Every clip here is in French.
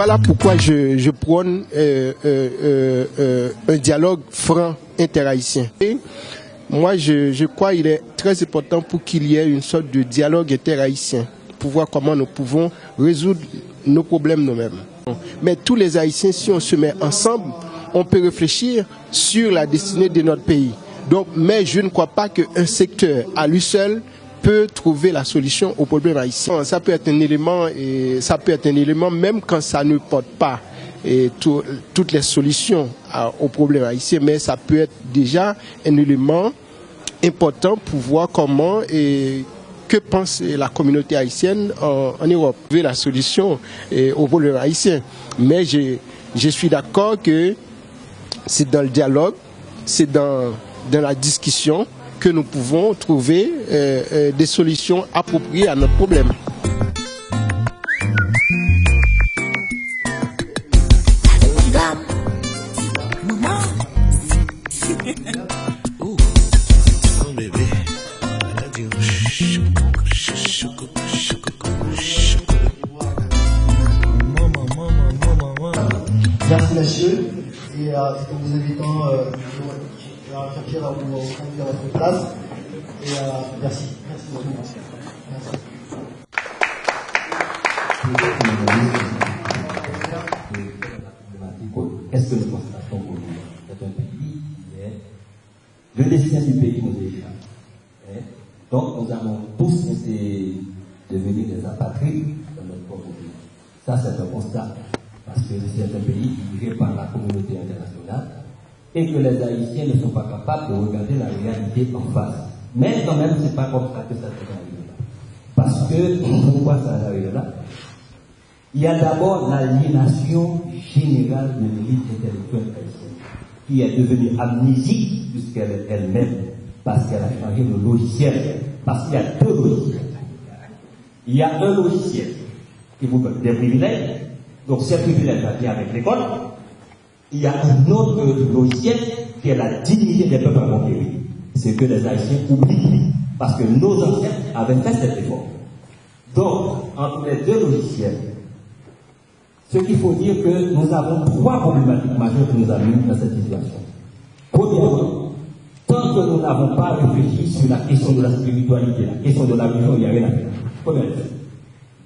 Voilà pourquoi je prône un dialogue franc interhaïtien. Et moi, je crois qu'il est très important pour qu'il y ait une sorte de dialogue interhaïtien pour voir comment nous pouvons résoudre nos problèmes nous-mêmes. Mais tous les Haïtiens, si on se met ensemble, on peut réfléchir sur la destinée de notre pays. Donc, mais je ne crois pas qu'un secteur à lui seul peut trouver la solution au problème haïtien. Ça peut être un élément, et ça peut être un élément même quand ça ne porte pas toutes les solutions au problème haïtien, mais ça peut être déjà un élément important pour voir comment et que pense la communauté haïtienne en Europe. Trouver la solution au problème haïtien. Mais je suis d'accord que c'est dans le dialogue, c'est dans la discussion que nous pouvons trouver des solutions appropriées à notre problème. Merci messieurs, et en vous invitant à faire plaisir à vous conduire à votre place. Et merci. Merci beaucoup. Merci. Qu'est-ce que nous constatons aujourd'hui? C'est un pays qui est le destin du pays nous échappe. Donc nous avons tous été devenus des apatrides dans notre propre pays. Ça c'est un constat. Parce que c'est un pays dirigé par la communauté internationale et que les Haïtiens ne sont pas capables de regarder la réalité en face. Mais quand même, ce n'est pas comme ça que ça s'est arrivé là. Parce que, pourquoi ça s'est arrivé là? Il y a d'abord l'aliénation générale de l'élite intellectuelle haïtienne, qui est devenue amnésique puisqu'elle est elle-même, parce qu'elle a changé de logiciel. Parce qu'il y a deux logiciels. Il y a un logiciel qui vous donne des privilèges. Donc, ces privilèges vient avec l'école. Il y a un autre logiciel qui est la dignité des peuples conquéris. C'est que les Haïtiens oublient. Parce que nos ancêtres avaient fait cet effort. Donc, entre les deux logiciels, ce qu'il faut dire que nous avons trois problématiques majeures qui nous amènent dans cette situation. Premièrement, tant que nous n'avons pas réfléchi sur la question de la spiritualité, la question de la religion, il n'y a rien à faire. Première chose.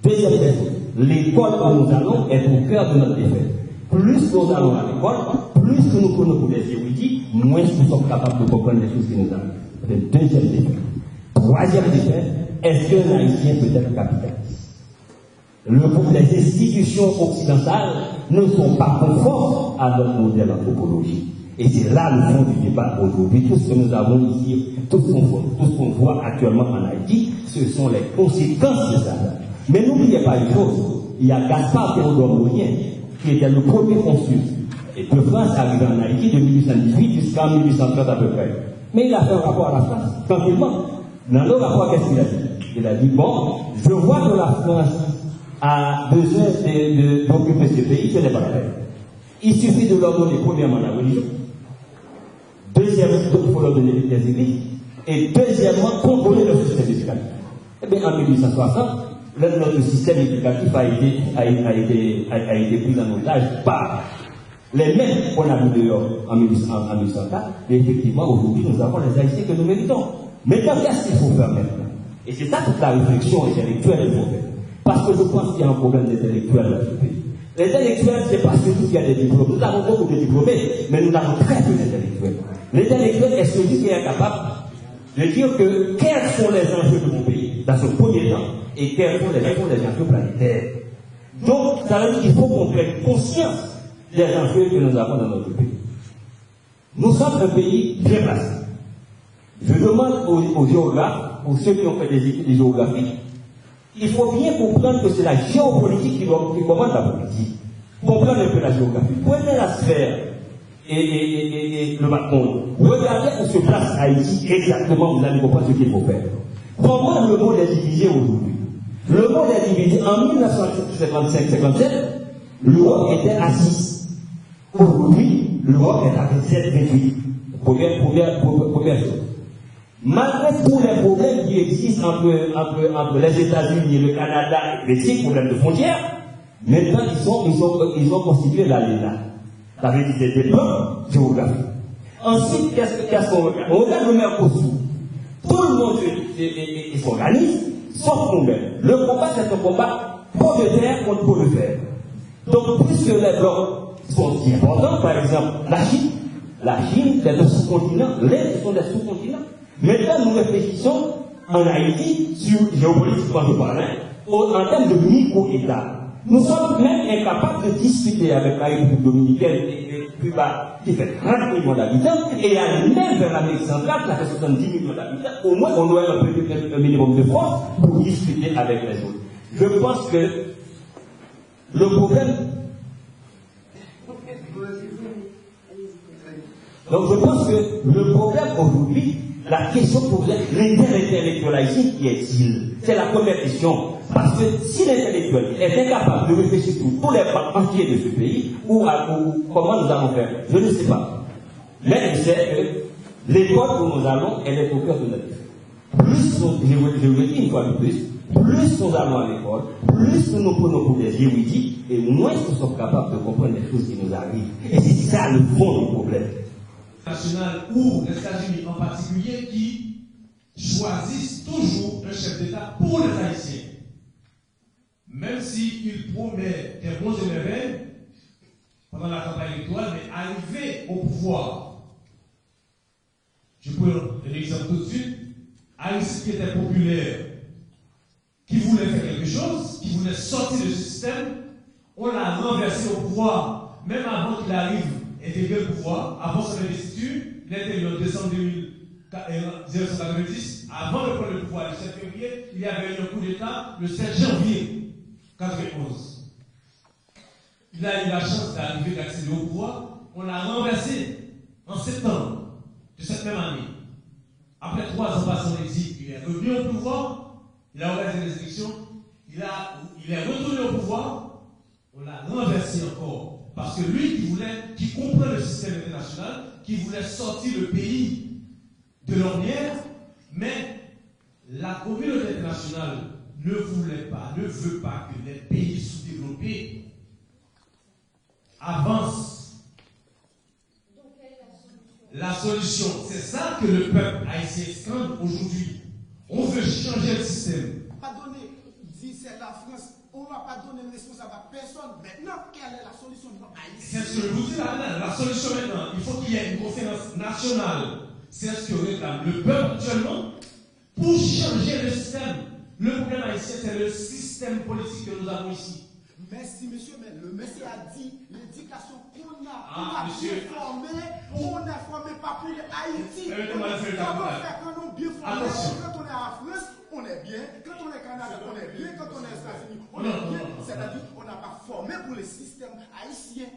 Deuxième chose. L'école où nous allons est au cœur de notre défaite. Plus nous allons à l'école, plus que nous connaissons des érudits, moins nous sommes capables de comprendre les choses qui nous arrivent. C'est le deuxième défaite. Troisième défaite, est-ce qu'un Haïtien peut être capitaliste? Les institutions occidentales ne sont pas conformes à notre modèle anthropologique. Et c'est là le fond du débat aujourd'hui. Tout ce que nous avons ici, tout ce qu'on voit actuellement en Haïti, ce sont les conséquences de ça. Mais n'oubliez pas une chose, il y a Gaspard Théodore Mourien, qui était le premier consul de France arrivé en Haïti de 1818 jusqu'en 1830 à peu près. Mais il a fait un rapport à la France, tranquillement. Dans le rapport, qu'est-ce qu'il a dit? Il a dit, bon, je vois que la France a besoin d'occuper ce pays, ce n'est pas la peine. Il suffit de leur donner premièrement la religion, deuxièmement, il faut leur donner les églises, et deuxièmement, contrôler le système éducatif. Eh bien, en 1860, notre système éducatif a été pris en otage par les mêmes qu'on a mis dehors en 1804. Et effectivement, aujourd'hui, nous avons les Haïtiens que nous méritons. Maintenant, qu'est-ce qu'il faut faire maintenant? Et c'est ça toute la réflexion intellectuelle qu'il faut faire. Parce que je pense qu'il y a un problème d'intellectuels dans ce pays. Les intellectuels, c'est parce que tout il y a des diplômes. Nous avons beaucoup de diplômés, mais nous avons très peu d'intellectuels. L'intellectuel est celui qui est capable de dire que quels sont les enjeux de mon pays dans ce premier temps et quels sont les enjeux planétaires. Donc, ça veut dire qu'il faut qu'on prenne conscience des enjeux que nous avons dans notre pays. Nous sommes un pays bien placé. Je demande aux géographes, aux ceux qui ont fait des études de géographie, il faut bien comprendre que c'est la géopolitique qui commande la politique. Comprendre un peu la géographie. Prenez la sphère et le bâton. Regardez où se place Haïti exactement, vous allez comprendre ce qu'il faut faire. Comment le monde est divisé aujourd'hui? Le monde est divisé en 1955-57, l'Europe était à 6. Aujourd'hui, l'Europe est à 27-28. Première chose. Malgré tous les problèmes qui existent entre les États-Unis, le Canada et les 6 problèmes de frontières, Maintenant, ils ont constitué l'ALENA. Ça veut dire des plans géographiques. Ensuite, qu'est-ce qu'on regarde? On regarde le Mercosur. Tout le monde s'organise, sauf nous-mêmes. Le combat, c'est un combat pot de terre contre pot de fer. Donc, puisque les blocs sont si importants, par exemple, la Chine, c'est un sous-continent, l'Inde sont des sous-continents. Maintenant, nous réfléchissons en Haïti sur géopolitiquement parlant, en termes de micro-État. Nous sommes même incapables de discuter avec la République dominicaine et Cuba, qui fait 30 millions d'habitants, et même vers l'Amérique centrale, qui fait 70 millions d'habitants. Au moins, on aurait un minimum de force pour discuter avec les autres. Je pense que le problème. Donc, je pense que le problème aujourd'hui, la question pour l'intellectuel haïtien, qui est-il? C'est la première question. Parce que si l'intellectuel est incapable de réfléchir sur tous les pans entiers de ce pays, ou comment nous allons faire, je ne sais pas. Mais je sais que l'école où nous allons, elle est au cœur de notre vie. Plus, je vous le dis une fois de plus nous allons à l'école, plus nous nous prenons pour des érudits, et moins nous sommes capables de comprendre les choses qui nous arrivent. Et c'est ça le fond du problème. National ou les États-Unis en particulier qui choisissent toujours un chef d'État pour les Haïtiens. Même s'il promet des bons et merveilles pendant la campagne électorale, mais arrivé au pouvoir, je peux donner un exemple tout de suite, Aristide qui était populaire, qui voulait faire quelque chose, qui voulait sortir de ce système, on l'a renversé au pouvoir, même avant qu'il arrive intégrer le pouvoir, avant son investiture, il était en décembre 1990, avant de prendre le pouvoir le 7 février, il y avait eu un coup d'État le 7 janvier 1991. Il a eu la chance d'arriver, d'accéder au pouvoir, on l'a renversé en septembre de cette même année. Après 3 ans passés en exil, il est revenu au pouvoir, il a organisé des élections, il est retourné au pouvoir, on l'a renversé encore. Parce que lui qui comprend le système international, qui voulait sortir le pays de l'ornière, mais la communauté internationale ne veut pas que les pays sous-développés avancent. La solution, c'est ça que le peuple haïtien scande aujourd'hui. On veut changer le système. Pas donner, dit c'est la France. On ne va pas donner le responsable à personne. Maintenant, quelle est la solution? C'est ce que je vous dis là. La solution maintenant, il faut qu'il y ait une conférence nationale. C'est ce que réclame le peuple actuellement pour changer le système. Le problème haïtien, c'est le système politique que nous avons ici. Merci, monsieur, mais le monsieur a dit l'éducation qu'on a bien formé, on a formé pas pour Haïti. Comment faire quand on est bien formé? Quand on est en France, on est bien. Quand on est au Canada, on est bien. Quand on est aux États-Unis, on est bien. C'est-à-dire qu'on n'a pas formé pour le système haïtien.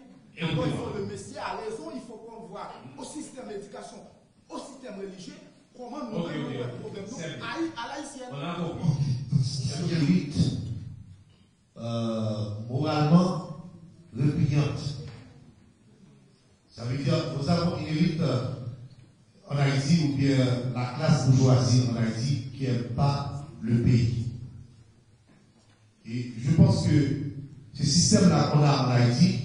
Donc, le monsieur a raison, il faut qu'on voit au système d'éducation, au système religieux, comment nous réglons le problème à l'haïtienne. On a compris. Moralement répugnante. Ça veut dire que nous avons une élite en Haïti ou bien la classe bourgeoisie en Haïti qui n'aime pas le pays. Et je pense que ce système-là qu'on a en Haïti,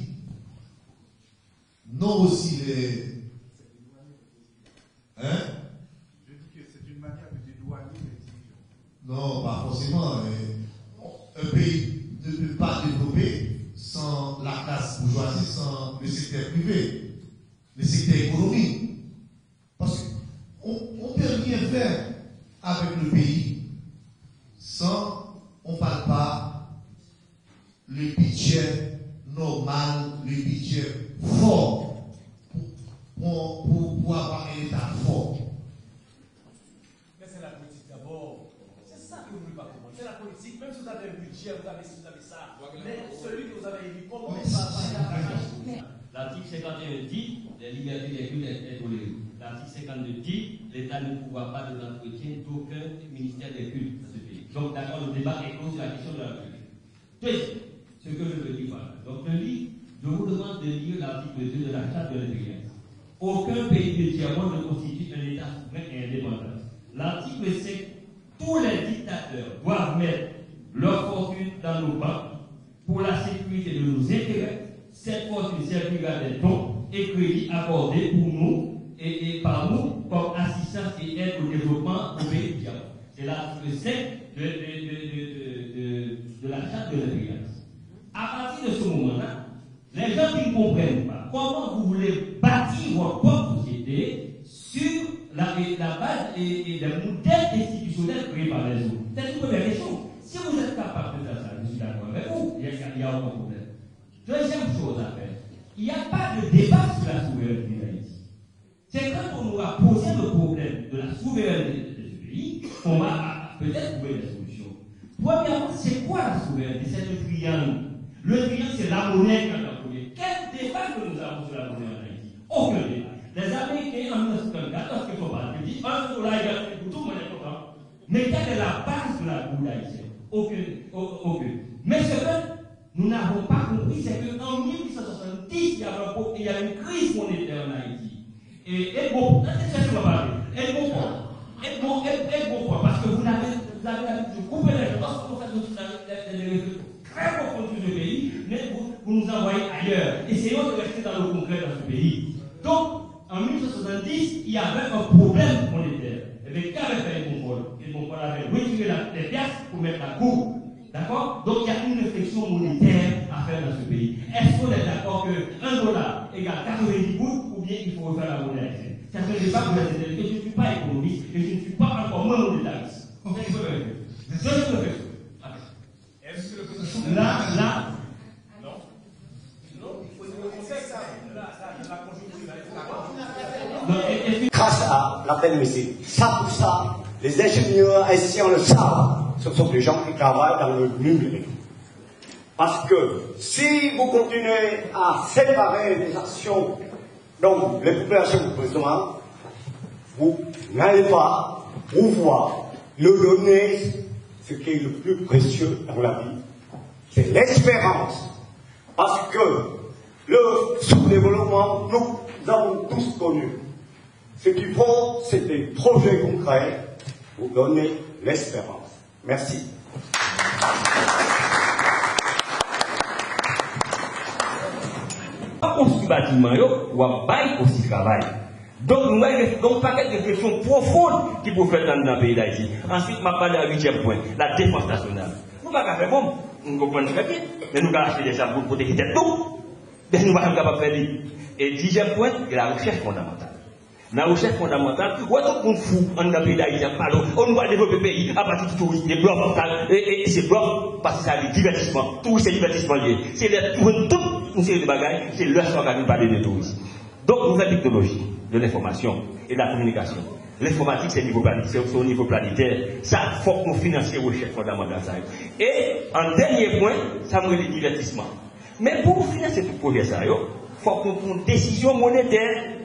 non aussi les... Hein? Je dis que c'est une manière de dédouaner les dirigeants. Non, pas forcément. Un pays ne peut pas développer sans la classe bourgeoisie, sans le secteur privé, le secteur économique. Parce qu'on ne peut rien faire avec le pays sans on ne parle pas le budget normal, le budget fort pour avoir un État fort. Mais c'est la politique d'abord. C'est ça que vous ne voulez pas comprendre. C'est la politique. Même si vous avez un budget, vous avez ça. Mais celui que vous avez élu, comment il va faire? L'article 51 dit les libertés des cultes est tolérée. L'article 52 dit l'État ne pourra pas de l'entretien d'aucun ministère des cultes dans ce pays. Donc, d'accord, le débat est clos sur la question de la République. Deuxième, ce que je veux dire voilà. Donc, je vous demande de lire l'article 2 de la Charte de l'Intérieur. Aucun pays de tiers-monde ne constitue un État souverain et indépendant. L'article 5, tous les dictateurs doivent mettre leur fortune dans nos banques pour la sécurité accordée pour nous et par nous comme assistance et aide au développement au pays du diable. C'est l'article 5 de la charte de l'intégration. À partir de ce moment-là, les gens qui ne comprennent pas comment vous voulez bâtir votre propre société sur la base et des modèles institutionnels créés par les autres. C'est une première question. Si vous êtes capable de faire ça, je suis d'accord avec vous, il n'y a aucun problème. Deuxième chose à faire, il n'y a pas de débat sur la souveraineté d'Haïti. C'est quand on aura posé le problème de la souveraineté de ce pays qu'on va peut-être trouver des solutions. Premièrement, c'est quoi la souveraineté? C'est le triangle. Le triangle, c'est la monnaie qu'on a appelée. Quel débat que nous avons sur la monnaie en Haïti? Aucun débat. Les Américains en 1954, lorsqu'ils sont partis, ils disent $1 égale pour tout le monde est content. Mais quelle est la base de la boule haïtienne? Aucune. Mais ce que nous n'avons pas compris, c'est qu'en 1870, il y a une crise monétaire en Haïti. Et bon, c'est ce qu'on va parler. Et bon, parce que vous avez l'habitude de couper les gens, parce que vous faites des résultats très profonds sur le pays, mais vous nous envoyez ailleurs. Essayons de rester dans le concret dans ce pays. Donc, en 1870, il y avait un problème monétaire. Et bien, qu'avait fait les Mongols? Les Mongols avaient retiré les pièces pour mettre la cour. D'accord? Donc, il y a une réflexion monétaire à faire dans ce pays. Est-ce qu'on est d'accord que $1 égale 90 gouttes ou bien il faut refaire la monnaie haïtienne? Ça ne fait pas pour les intellectuels. Je ne suis pas économiste et je ne suis pas encore moins monétariste. Est-ce que le processus Là. Non. Grâce à l'appel Messie. Ça, tout ça, les ingénieurs haïtiens le savent. Ce sont des gens qui travaillent dans le numérique. Parce que si vous continuez à séparer les actions, donc les populations de besoin, vous n'allez pas pouvoir leur donner ce qui est le plus précieux dans la vie. C'est l'espérance. Parce que le sous-développement, nous avons tous connu. Ce qu'il faut, c'est des projets concrets pour donner l'espérance. Merci. Construire bâtiment, ou à bail aussi travail. Donc, nous avons un paquet de réflexions profondes qui peuvent faire dans le pays d'Haïti. Ensuite, je vais parler à 8e point, la défense nationale. Nous ne pouvons pas faire bon, nous comprenons très bien, mais nous allons acheter des arbres pour protéger tout. Mais nous ne sommes pas capables de faire. Et 10e point, c'est la recherche fondamentale. La recherche fondamentale, où est-ce qu'on fout en un pays d'Haïti, on va développer le pays à partir du tourisme, des blocs mentales, et ces blocs, parce que c'est le divertissement, tout c'est divertissement lié. C'est toute une série de bagages, c'est leur organisme parler de tourisme. Donc, nouvelle technologie de l'information et de la communication. L'informatique, c'est au niveau planétaire. Ça, il faut qu'on finance les recherches fondamentales. Et, en dernier point, ça me dit le divertissement. Mais pour financer tout projet, il faut qu'on prenne une décision monétaire.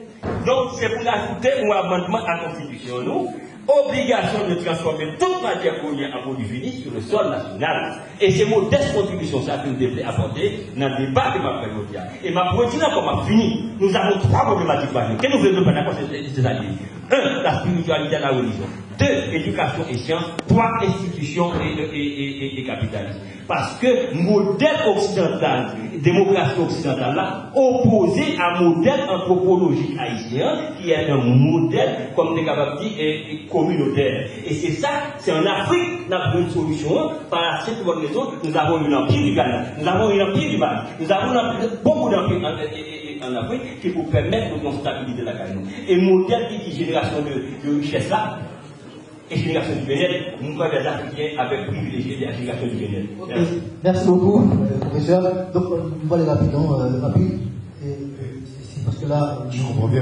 Donc, c'est pour ajouter un amendement à la Constitution, nous, obligation de transformer toute matière première en produit fini sur le sol national. Et c'est modeste contribution, ça, que nous devons apporter dans le débat de ma prévoyance. Et ma prévoyance, comme a fini, nous avons 3 problématiques majeures. Que nous voulons faire ces années? 1, la spiritualité et la religion. 2, éducation et sciences. 3, institutions et capitalisme. Parce que modèle occidental, démocratie occidentale, là, opposé à modèle anthropologique haïtien, qui est un modèle, comme on est capable de dire, communautaire. Et c'est ça, c'est en Afrique, nous avons une solution. Par la simple bonne raison, nous avons une empire du Ghana, nous avons une empire du Mali, nous avons beaucoup d'empires en Afrique qui vous permettent de stabilité de la Ghana. Et modèle qui génération de richesse là, et génération du bien-être, nous sommes des Africains avec privilégié de la génération du bien-être. Merci beaucoup, professeur. Donc, on va aller rapidement, rapide. C'est parce que là, je comprends bien.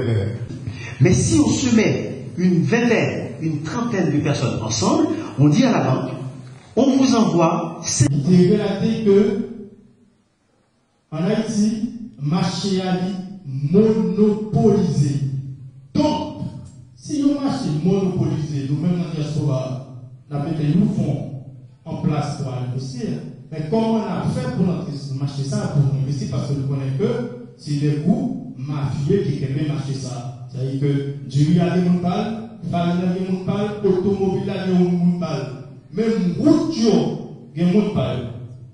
Mais si on se met une vingtaine, une trentaine de personnes ensemble, on dit à la banque, on vous envoie. Il est relaté que en Haïti, marché a monopolisé. Donc, si on marché monopolisé, nous-mêmes dans la diaspora, nous font en place pour investir. Mais comment on a fait pour marcher ça, pour investir, parce que nous connaissons que c'est des coûts mafieux qui aiment marcher ça. C'est-à-dire que du riz à des montales, farine à des montales, automobile à des montales, même route à des montales.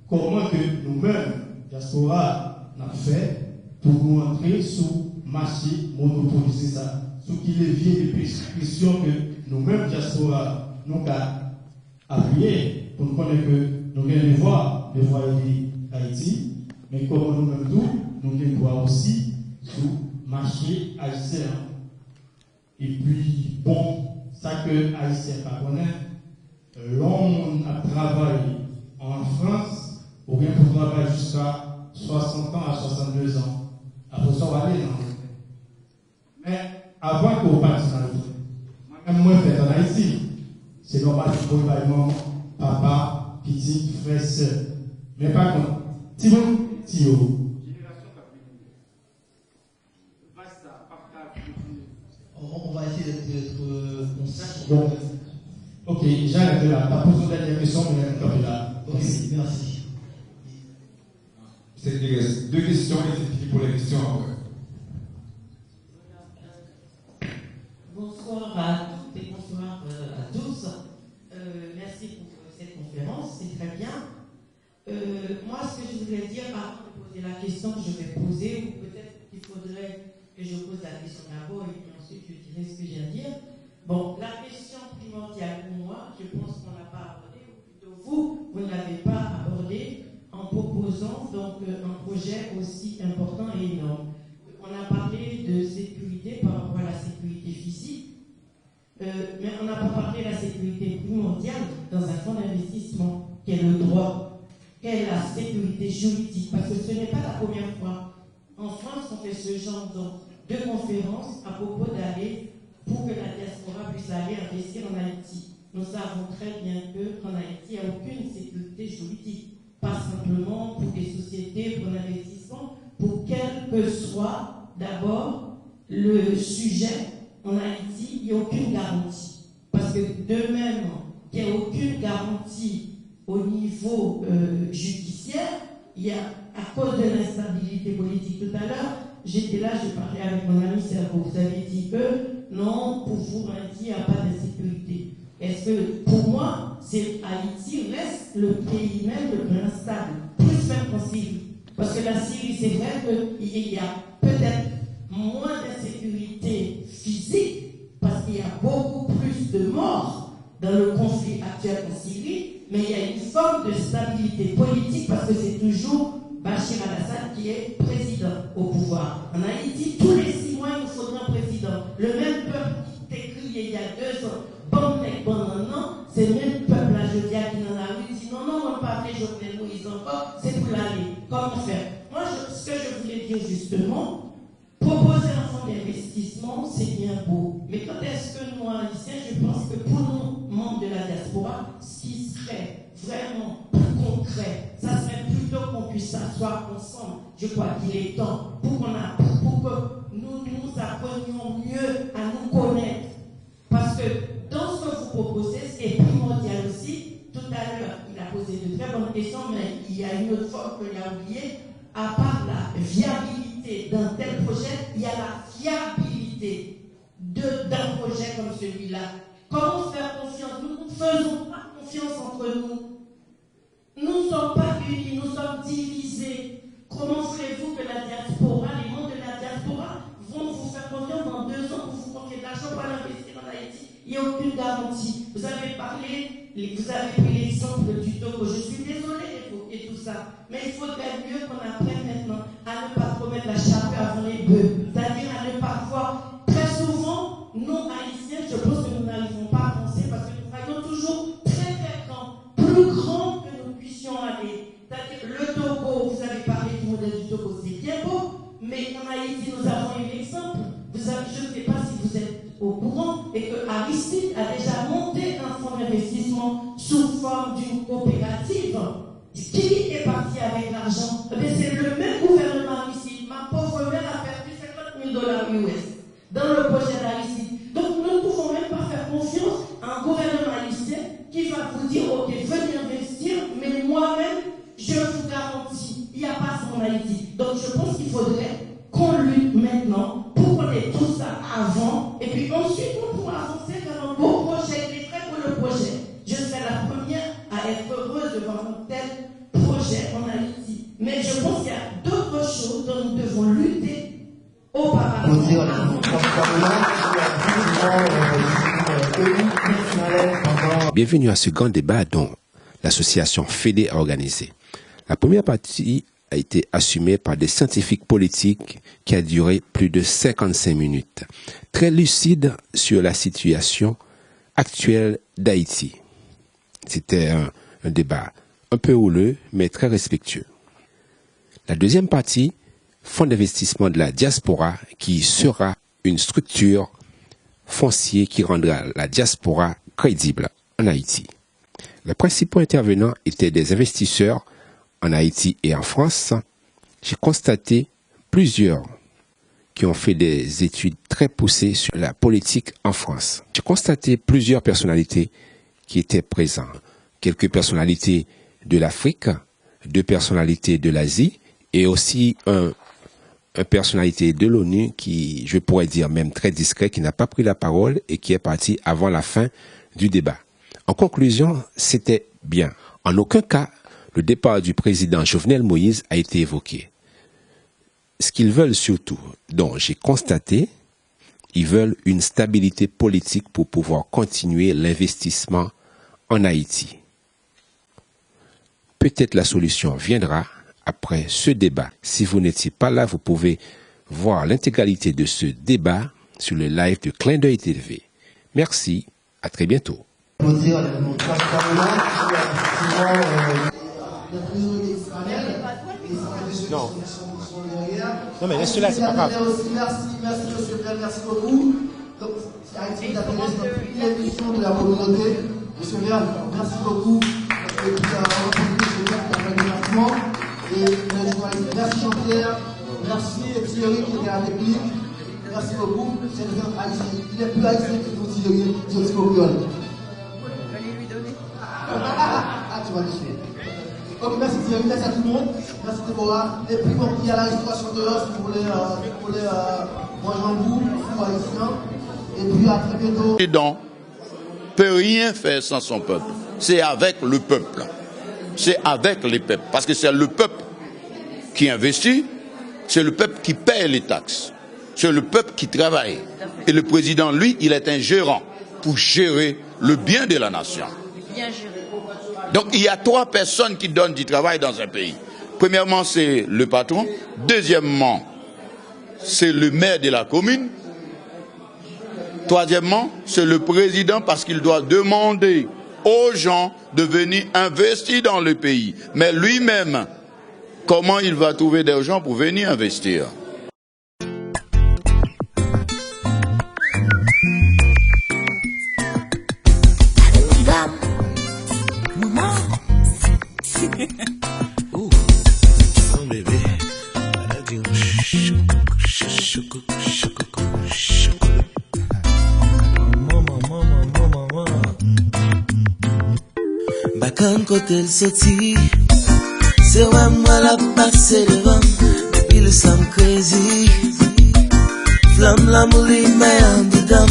Comment que nous-mêmes, diaspora, n'a fait pour nous entrer sous marché monopoliser ça. Ce qui levier de pression que nous-mêmes, diaspora, nous avons appuyé pour nous connaître que nous avons des voix d'Haïti, mais comme nous-mêmes tous, nous avons des voix aussi sur le marché haïtien. Et puis, bon, ça que haïtien ne connaît, l'on a travaillé en France, ou bien pour travailler jusqu'à 60 ans à 62 ans. Après ça, on va aller dans le mais avant qu'on parte dans le temps, même moi, fait en Haïti, c'est normal pour le maman, papa, petit, frère, soeur. Mais par contre, si vous, Tio, on va essayer d'être concis. Bon, ok, j'arrête là. Tu as posé une dernière question, mais on est là. Ok, merci. C'est deux questions et c'est fini pour les questions après. Bonsoir à toutes et bonsoir à tous. Merci pour cette conférence, c'est très bien. Moi, ce que je voudrais dire avant de poser la question que je vais poser, ou peut-être qu'il faudrait que je pose la question d'abord et puis ensuite je dirai ce que j'ai à dire. Bon, la question primordiale pour moi, je pense qu'on ne l'a pas abordée, ou plutôt vous ne l'avez pas abordée en proposant donc un projet aussi important et énorme. On a parlé de sécurité par rapport à la sécurité physique, mais on n'a pas parlé de la sécurité primordiale dans un fonds d'investissement, qui est le droit, qui est la sécurité juridique, parce que ce n'est pas la première fois. En France, on fait ce genre de conférences à propos d'aller, pour que la diaspora puisse aller investir en Haïti. Nous savons très bien qu'en Haïti, il n'y a aucune sécurité juridique, pas simplement pour des sociétés, pour l'investissement, pour quel que soit d'abord le sujet en Haïti, il n'y a aucune garantie. Parce que de même qu'il n'y a aucune garantie au niveau judiciaire, il y a, à cause de l'instabilité politique tout à l'heure, j'étais là, je parlais avec mon ami Servo, vous avez dit que non, pour vous, Haïti, il n'y a pas d'insécurité. Est-ce que, pour moi, Haïti reste le pays même le plus instable, plus même qu'en Syrie. Parce que la Syrie, c'est vrai qu'il y a peut-être moins d'insécurité physique, parce qu'il y a beaucoup plus de morts dans le conflit actuel en Syrie, mais il y a une forme de stabilité politique, parce que c'est toujours Bachir al-Assad qui est président au pouvoir. En Haïti, tous les 6 mois, il nous faudra un président. Le même peuple qui était crié il y a 2 ans, bon mec, bon non, c'est le même peuple-là, je dis à qui dans la rue, dit non, on ne va pas appeler Jovenel Moïse encore, c'est pour l'aller. Comment faire? Moi, ce que je voulais dire justement, proposer un fonds d'investissement, c'est bien beau. Mais quand est-ce que nous, Haïtiens, je pense que pour nous, membres de la diaspora, ce qui serait vraiment plus concret, ça serait plutôt qu'on puisse s'asseoir ensemble. Je crois qu'il est temps pour que nous apprenions mieux à nous connaître. Parce que dans ce que vous proposez, c'est primordial aussi. Tout à l'heure, il a posé de très bonnes questions, mais il y a une autre forme que j'ai oubliée. À part la viabilité d'un tel projet, il y a la fiabilité d'un projet comme celui-là. Comment faire confiance? Nous ne faisons pas confiance entre nous. Nous ne sommes pas unis, nous sommes divisés. Comment voulez-vous que la diaspora, les membres de la diaspora, vont vous faire confiance dans 2 ans pour vous confier de l'argent pour investir en Haïti? Il n'y a aucune garantie. Vous avez parlé, vous avez pris l'exemple du Togo. Je suis désolée d'évoquer tout ça, mais il faudrait mieux qu'on apprenne maintenant à ne pas promettre la charrue avant les bœufs. C'est-à-dire à ne pas voir. Très souvent, nous, Haïtiens, je pense que nous n'arrivons pas à penser parce que nous croyons toujours très grand, plus grand que nous puissions aller. C'est-à-dire le Togo, vous avez parlé du modèle du Togo, c'est bien beau, mais en Haïti, nous avons eu l'exemple. Je ne sais pas si vous êtes au courant, et que Aristide a déjà monté un fonds d'investissement sous forme d'une coopérative. Qui est parti avec l'argent? C'est le même gouvernement Aristide. Ma pauvre mère a perdu $50,000 US dans le projet d'Aristide. Donc nous ne pouvons même pas faire confiance à un gouvernement haïtien qui va vous dire ok, venez investir, mais moi-même, je vous garantis, il n'y a pas ça en Haïti. Donc je pense qu'il faudrait qu'on lutte maintenant pour qu'on ait tout ça avant, et puis ensuite on pourra avancer vers un beau projet. Il est très beau le projet. Je serai la première à être heureuse de voir un tel projet en Haïti. Mais je pense qu'il y a d'autres choses dont nous devons lutter auparavant. bienvenue à ce grand débat dont l'association FEDE a organisé. La première partie a été assumée par des scientifiques politiques qui a duré plus de 55 minutes, très lucide sur la situation actuelle d'Haïti. C'était un débat un peu houleux, mais très respectueux. La deuxième partie, fonds d'investissement de la diaspora, qui sera une structure foncière qui rendra la diaspora crédible en Haïti. Les principaux intervenants étaient des investisseurs en Haïti et en France. J'ai constaté plusieurs qui ont fait des études très poussées sur la politique en France. J'ai constaté plusieurs personnalités qui étaient présentes. Quelques personnalités de l'Afrique, 2 personnalités de l'Asie et aussi une personnalité de l'ONU qui, je pourrais dire même très discret, qui n'a pas pris la parole et qui est parti avant la fin du débat. En conclusion, c'était bien. En aucun cas, le départ du président Jovenel Moïse a été évoqué. Ce qu'ils veulent surtout, dont j'ai constaté, ils veulent une stabilité politique pour pouvoir continuer l'investissement en Haïti. Peut-être la solution viendra après ce débat. Si vous n'étiez pas là, vous pouvez voir l'intégralité de ce débat sur le live de Clin d'œil TV. Merci, à très bientôt. Non. Non, mais laisse-le là, c'est pas grave. Merci, monsieur Bell, merci beaucoup. Donc, Haïti vous a fait une émission de la communauté. Monsieur Bell, merci beaucoup. Et puis, merci Jean-Pierre, merci Thierry qui est à l'équipe. Merci beaucoup. C'est le haïtien. Il est plus haïtien que vous, Thierry. Je dis au viol. Je vais lui donner. Ah, tu vas le suivre. Ok, merci Thierry, merci à tout le monde. Merci Déborah. Et puis, bon, il y a la restauration dehors si vous voulez manger un bout, pour haïtien. Et puis, à très bientôt. Le président ne peut rien faire sans son peuple. C'est avec le peuple. C'est avec les peuples. Parce que c'est le peuple qui investit, c'est le peuple qui paie les taxes. C'est le peuple qui travaille. Et le président, lui, il est un gérant pour gérer le bien de la nation. Donc il y a 3 personnes qui donnent du travail dans un pays. Premièrement, c'est le patron. Deuxièmement, c'est le maire de la commune. Troisièmement, c'est le président parce qu'il doit demander aux gens de venir investir dans le pays. Mais lui-même, comment il va trouver des gens pour venir investir? Bakan kote l soti, se wè mwa la pase devan, depi le sam crazy. Flam la mouli mè an di dam.